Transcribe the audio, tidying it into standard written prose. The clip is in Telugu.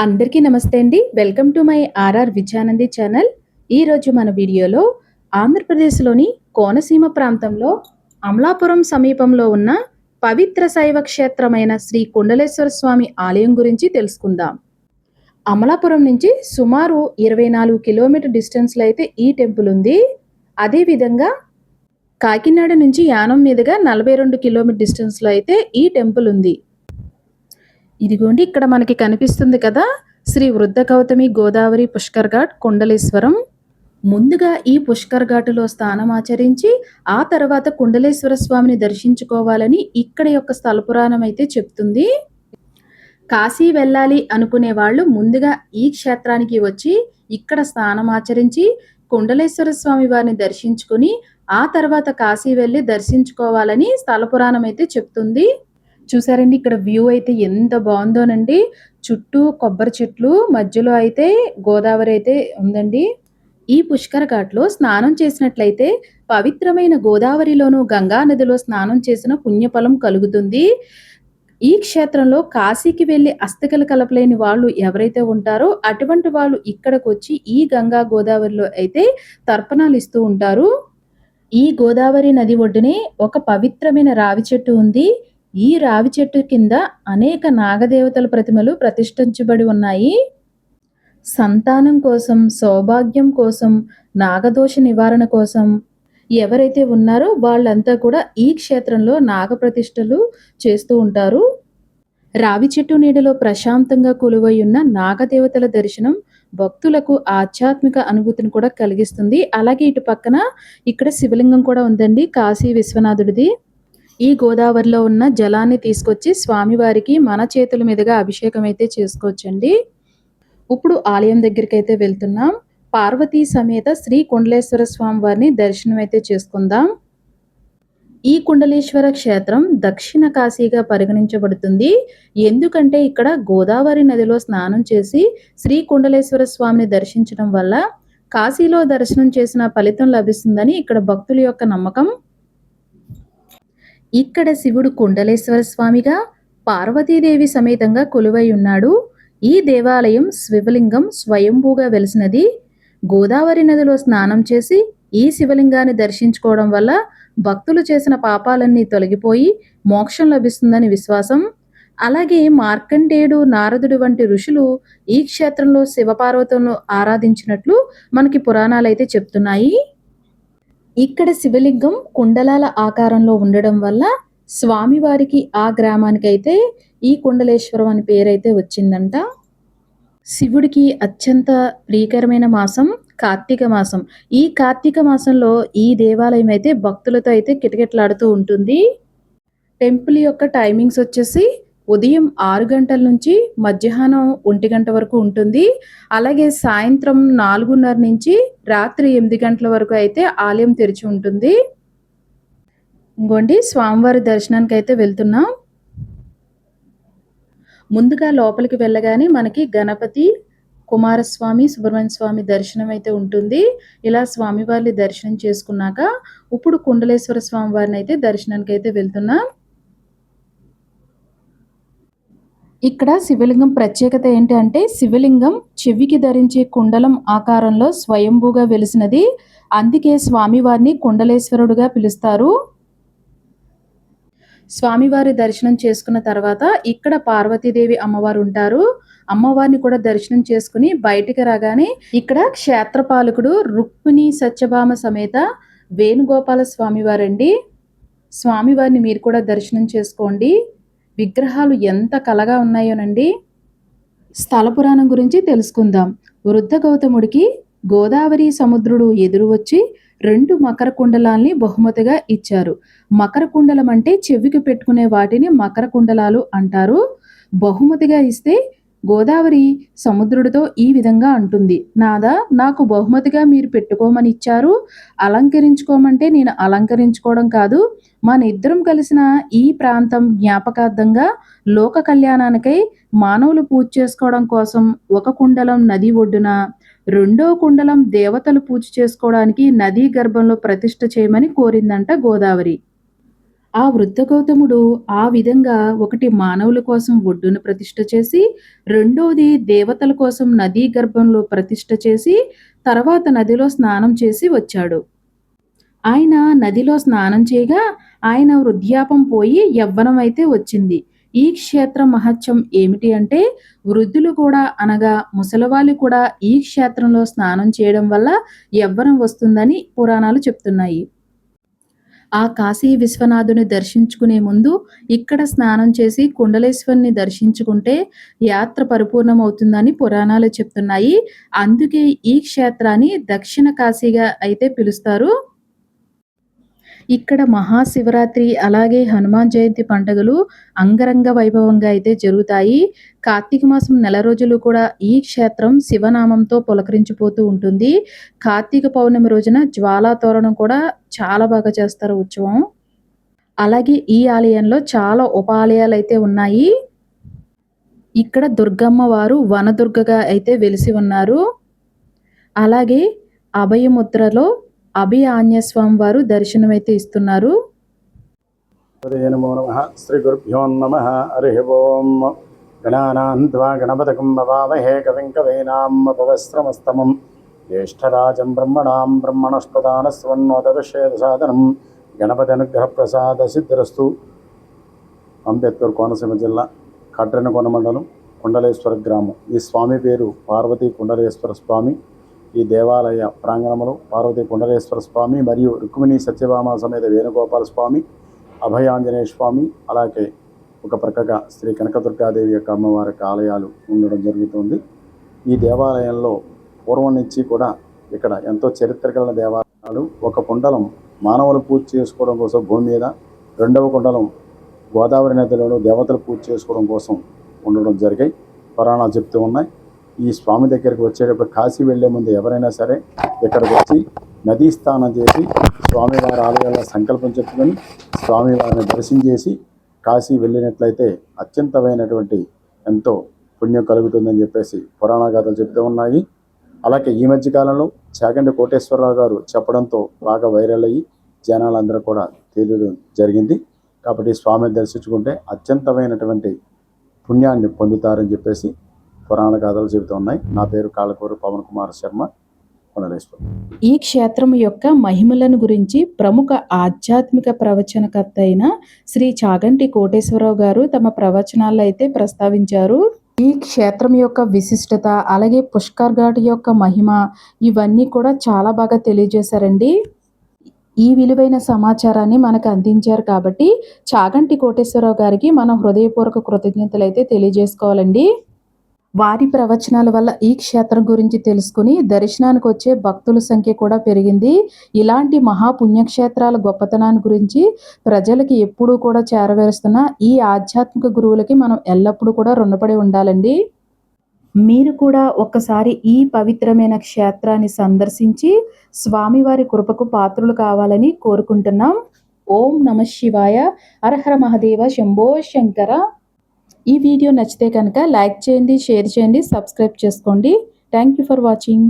అందరికీ నమస్తే అండి. Welcome to my RR Vidyanandi channel. ఈరోజు మన వీడియోలో ఆంధ్రప్రదేశ్‌లోని కోనసీమ ప్రాంతంలో అమలాపురం సమీపంలో ఉన్న పవిత్ర శైవ క్షేత్రమైన శ్రీ కుండలేశ్వర స్వామి ఆలయం గురించి తెలుసుకుందాం. అమలాపురం నుంచి సుమారు 24 కిలోమీటర్ డిస్టెన్స్‌లో అయితే ఈ టెంపుల్ ఉంది. అదేవిధంగా కాకినాడ నుంచి యానం మీదుగా 42 కిలోమీటర్ డిస్టెన్స్‌లో అయితే ఈ టెంపుల్ ఉంది. ఇదిగోండి ఇక్కడ మనకి కనిపిస్తుంది కదా, శ్రీ వృద్ధ గౌతమి గోదావరి పుష్కర్ ఘాట్ కుండలేశ్వరం. ముందుగా ఈ పుష్కర్ ఘాటులో స్నానమాచరించి ఆ తర్వాత కుండలేశ్వర స్వామిని దర్శించుకోవాలని ఇక్కడ యొక్క స్థల పురాణం అయితే చెప్తుంది. కాశీ వెళ్ళాలి అనుకునే వాళ్ళు ముందుగా ఈ క్షేత్రానికి వచ్చి ఇక్కడ స్నానమాచరించి కుండలేశ్వర స్వామి వారిని దర్శించుకుని ఆ తర్వాత కాశీ వెళ్ళి దర్శించుకోవాలని స్థల పురాణం అయితే చెప్తుంది. చూసారండి ఇక్కడ వ్యూ అయితే ఎంత బాగుందోనండి. చుట్టూ కొబ్బరి చెట్లు, మధ్యలో అయితే గోదావరి అయితే ఉందండి. ఈ పుష్కర ఘాట్లో స్నానం చేసినట్లయితే పవిత్రమైన గోదావరిలోను గంగా నదిలో స్నానం చేసిన పుణ్యఫలం కలుగుతుంది. ఈ క్షేత్రంలో కాశీకి వెళ్ళి అస్థికలు కలపలేని వాళ్ళు ఎవరైతే ఉంటారో అటువంటి వాళ్ళు ఇక్కడికి వచ్చి ఈ గంగా గోదావరిలో అయితే తర్పణాలు ఇస్తూ ఉంటారు. ఈ గోదావరి నది ఒడ్డునే ఒక పవిత్రమైన రావి చెట్టు ఉంది. ఈ రావి చెట్టు కింద అనేక నాగదేవతల ప్రతిమలు ప్రతిష్ఠించబడి ఉన్నాయి. సంతానం కోసం, సౌభాగ్యం కోసం, నాగదోష నివారణ కోసం ఎవరైతే ఉన్నారో వాళ్ళంతా కూడా ఈ క్షేత్రంలో నాగప్రతిష్ఠలు చేస్తూ ఉంటారు. రావి చెట్టు నీడలో ప్రశాంతంగా కొలువై ఉన్న నాగదేవతల దర్శనం భక్తులకు ఆధ్యాత్మిక అనుభూతిని కూడా కలిగిస్తుంది. అలాగే ఇటు పక్కన ఇక్కడ శివలింగం కూడా ఉందండి, కాశీ విశ్వనాథుడిది. ఈ గోదావరిలో ఉన్న జలాన్ని తీసుకొచ్చి స్వామివారికి మన చేతుల మీదుగా అభిషేకం అయితే చేసుకోవచ్చండి. ఇప్పుడు ఆలయం దగ్గరికి అయితే వెళ్తున్నాం. పార్వతీ సమేత శ్రీ కుండలేశ్వర స్వామి వారిని దర్శనం అయితే చేసుకుందాం. ఈ కుండలేశ్వర క్షేత్రం దక్షిణ కాశీగా పరిగణించబడుతుంది. ఎందుకంటే ఇక్కడ గోదావరి నదిలో స్నానం చేసి శ్రీ కుండలేశ్వర స్వామిని దర్శించడం వల్ల కాశీలో దర్శనం చేసిన ఫలితం లభిస్తుందని ఇక్కడ భక్తుల యొక్క నమ్మకం. ఇక్కడ శివుడు కుండలేశ్వర స్వామిగా, పార్వతీదేవి సమేతంగా కొలువై ఉన్నాడు. ఈ దేవాలయం శివలింగం స్వయంభూగా వెలిసినది. గోదావరి నదిలో స్నానం చేసి ఈ శివలింగాన్ని దర్శించుకోవడం వల్ల భక్తులు చేసిన పాపాలన్నీ తొలగిపోయి మోక్షం లభిస్తుందని విశ్వాసం. అలాగే మార్కండేయుడు, నారదుడు వంటి ఋషులు ఈ క్షేత్రంలో శివపార్వతులను ఆరాధించినట్లు మనకి పురాణాలు అయితే చెప్తున్నాయి. ఇక్కడ శివలింగం కుండలాల ఆకారంలో ఉండడం వల్ల స్వామివారికి ఆ గ్రామానికైతే ఈ కుండలేశ్వరం అని పేరైతే వచ్చిందంట. శివుడికి అత్యంత ప్రియకరమైన మాసం కార్తీక మాసం. ఈ కార్తీక మాసంలో ఈ దేవాలయం అయితే భక్తులతో అయితే కిటకిటలాడుతూ ఉంటుంది. టెంపుల్ యొక్క టైమింగ్స్ వచ్చేసి ఉదయం 6 గంటల నుంచి మధ్యాహ్నం 1 గంట వరకు ఉంటుంది. అలాగే సాయంత్రం 4:30 నుంచి రాత్రి 8 గంటల వరకు అయితే ఆలయం తెరిచి ఉంటుంది. ఇంకోండి స్వామివారి దర్శనానికి అయితే వెళ్తున్నాం. ముందుగా లోపలికి వెళ్ళగానే మనకి గణపతి, కుమారస్వామి, సుబ్రహ్మణ్య స్వామి దర్శనం అయితే ఉంటుంది. ఇలా స్వామివారిని దర్శనం చేసుకున్నాక ఇప్పుడు కుండలేశ్వర స్వామి వారిని అయితే దర్శనానికి అయితే వెళ్తున్నాం. ఇక్కడ శివలింగం ప్రత్యేకత ఏంటి అంటే శివలింగం చెవికి ధరించే కుండలం ఆకారంలో స్వయంభూగా వెలిసినది. అందుకే స్వామివారిని కుండలేశ్వరుడుగా పిలుస్తారు. స్వామివారి దర్శనం చేసుకున్న తర్వాత ఇక్కడ పార్వతీదేవి అమ్మవారు ఉంటారు. అమ్మవారిని కూడా దర్శనం చేసుకుని బయటికి రాగానే ఇక్కడ క్షేత్రపాలకుడు రుక్మిణి సత్యభామ సమేత వేణుగోపాల స్వామివారండి. స్వామివారిని మీరు కూడా దర్శనం చేసుకోండి. విగ్రహాలు ఎంత కలగా ఉన్నాయోనండి. స్థల పురాణం గురించి తెలుసుకుందాం. వృద్ధ గౌతముడికి గోదావరి సముద్రుడు ఎదురు వచ్చి 2 మకర కుండలాల్ని బహుమతిగా ఇచ్చారు. మకర కుండలం అంటే చెవికి పెట్టుకునే వాటిని మకర కుండలాలు అంటారు. బహుమతిగా ఇస్తే గోదావరి సముద్రుడితో ఈ విధంగా అంటుంది, నాదా నాకు బహుమతిగా మీరు పెట్టుకోమని ఇచ్చారు, అలంకరించుకోమంటే నేను అలంకరించుకోవడం కాదు, మన ఇద్దరం కలిసిన ఈ ప్రాంతం జ్ఞాపకార్థంగా లోక కళ్యాణానికై మానవులు పూజ చేసుకోవడం కోసం ఒక కుండలం నది ఒడ్డున, రెండో కుండలం దేవతలు పూజ చేసుకోవడానికి నదీ గర్భంలో ప్రతిష్ఠ చేయమని కోరిందంట గోదావరి. ఆ వృద్ధ గౌతముడు ఆ విధంగా ఒకటి మానవుల కోసం ఒడ్డును ప్రతిష్ఠ చేసి, రెండోది దేవతల కోసం నదీ గర్భంలో ప్రతిష్ఠ చేసి, తర్వాత నదిలో స్నానం చేసి వచ్చాడు. ఆయన నదిలో స్నానం చేయగా ఆయన వృద్ధాప్యం పోయి యవ్వనం అయితే వచ్చింది. ఈ క్షేత్ర మహత్యం ఏమిటి అంటే, వృద్ధులు కూడా అనగా ముసలివాళ్ళు కూడా ఈ క్షేత్రంలో స్నానం చేయడం వల్ల యవ్వనం వస్తుందని పురాణాలు చెప్తున్నాయి. ఆ కాశీ విశ్వనాథుని దర్శించుకునే ముందు ఇక్కడ స్నానం చేసి కుండలేశ్వరుని దర్శించుకుంటే యాత్ర పరిపూర్ణమవుతుందని పురాణాలు చెప్తున్నాయి. అందుకే ఈ క్షేత్రాన్ని దక్షిణ కాశీగా అయితే పిలుస్తారు. ఇక్కడ మహాశివరాత్రి అలాగే హనుమాన్ జయంతి పండుగలు అంగరంగ వైభవంగా అయితే జరుగుతాయి. కార్తీక మాసం నెల రోజులు కూడా ఈ క్షేత్రం శివనామంతో పులకరించిపోతూ ఉంటుంది. కార్తీక పౌర్ణమి రోజున జ్వాలా తోరణం కూడా చాలా బాగా చేస్తారు ఉత్సవం. అలాగే ఈ ఆలయంలో చాలా ఉప ఆలయాలు అయితే ఉన్నాయి. ఇక్కడ దుర్గమ్మ వారు వనదుర్గగా అయితే వెలిసి ఉన్నారు. అలాగే అభయముద్రలో అభయ ఆంజనేయ స్వామి వారు దర్శనమైతే ఇస్తున్నారు. నమో నమః. శ్రీ గురుభ్యో నమః. హరి ఓం. గణానాం త్వా గణపతిం భవామహే కవిం కవీనాముపవస్త్రమస్తమం జ్యేష్ఠరాజం బ్రహ్మణాం బ్రహ్మణస్పదానస్వన్నోదవిషేదసాదనం గణపతి అనుగ్రహ ప్రసాద సిద్ధిరస్తు. అంబేద్కర్ కోనసీమ జిల్లా కట్రెనకొండ మండలం కుండలేశ్వర గ్రామం. ఈ స్వామి పేరు పార్వతీ కుండలేశ్వర స్వామి. ఈ దేవాలయ ప్రాంగణంలో పార్వతీ కుండలేశ్వర స్వామి మరియు రుక్మిణి సత్యభామ సమేత వేణుగోపాల స్వామి, అభయాంజనేయ స్వామి, అలాగే ఒక ప్రక్కగా శ్రీ కనకదుర్గాదేవి యొక్క అమ్మవారి ఆలయాలు ఉండడం జరుగుతుంది. ఈ దేవాలయంలో పూర్వం నుంచి కూడా ఇక్కడ ఎంతో చరిత్ర కలిగిన దేవాలయాలు. ఒక కుండలం మానవులు పూజ చేసుకోవడం కోసం భూమి మీద, రెండవ కుండలం గోదావరి నదిలో దేవతలు పూజ చేసుకోవడం కోసం ఉండడం జరిగాయి. పురాణాలు చెప్తూ ఉన్నాయి. ఈ స్వామి దగ్గరికి వచ్చేటప్పుడు కాశీ వెళ్లే ముందు ఎవరైనా సరే ఇక్కడికి వచ్చి నదీ స్నానం చేసి స్వామివారి ఆలయాల్లో సంకల్పం చెప్పుకొని స్వామివారిని దర్శనం చేసి కాశీ వెళ్ళినట్లయితే అత్యంతమైనటువంటి ఎంతో పుణ్యం కలుగుతుందని చెప్పేసి పురాణ గాథలు చెప్తూ ఉన్నాయి. అలాగే ఈ మధ్యకాలంలో చాగంటి కోటేశ్వరరావు గారు చెప్పడంతో బాగా వైరల్ అయ్యి జనాలందరూ కూడా తెలియడం జరిగింది. కాబట్టి స్వామిని దర్శించుకుంటే అత్యంతమైనటువంటి పుణ్యాన్ని పొందుతారని చెప్పేసి పురాణ గాథలు చెబుతూ ఉన్నాయి. నా పేరు కాళ్ళకూరు పవన్ కుమార్ శర్మ, కుండలేశ్వరం. ఈ క్షేత్రం యొక్క మహిమలను గురించి ప్రముఖ ఆధ్యాత్మిక ప్రవచనకర్త అయిన శ్రీ చాగంటి కోటేశ్వరరావు గారు తమ ప్రవచనాల్లో అయితే ప్రస్తావించారు. ఈ క్షేత్రం యొక్క విశిష్టత అలాగే పుష్కర్ ఘాట్ యొక్క మహిమ ఇవన్నీ కూడా చాలా బాగా తెలియజేశారండి. ఈ విలువైన సమాచారాన్ని మనకు అందించారు కాబట్టి చాగంటి కోటేశ్వరరావు గారికి మనం హృదయపూర్వక కృతజ్ఞతలు అయితే తెలియజేసుకోవాలండి. వారి ప్రవచనాల వల్ల ఈ క్షేత్రం గురించి తెలుసుకుని దర్శనానికి వచ్చే భక్తుల సంఖ్య కూడా పెరిగింది. ఇలాంటి మహాపుణ్యక్షేత్రాల గొప్పతనాన్ని గురించి ప్రజలకి ఎప్పుడూ కూడా చేరవేరుస్తున్న ఈ ఆధ్యాత్మిక గురువులకి మనం ఎల్లప్పుడూ కూడా రుణపడి ఉండాలండి. మీరు కూడా ఒక్కసారి ఈ పవిత్రమైన క్షేత్రాన్ని సందర్శించి స్వామివారి కృపకు పాత్రులు కావాలని కోరుకుంటున్నాం. ఓం నమః శివాయ. హర హర మహాదేవ. శంభో శంకర. ఈ వీడియో నచ్చితే కనుక లైక్ చేయండి, షేర్ చేయండి, సబ్స్క్రైబ్ చేసుకోండి. Thank you for watching.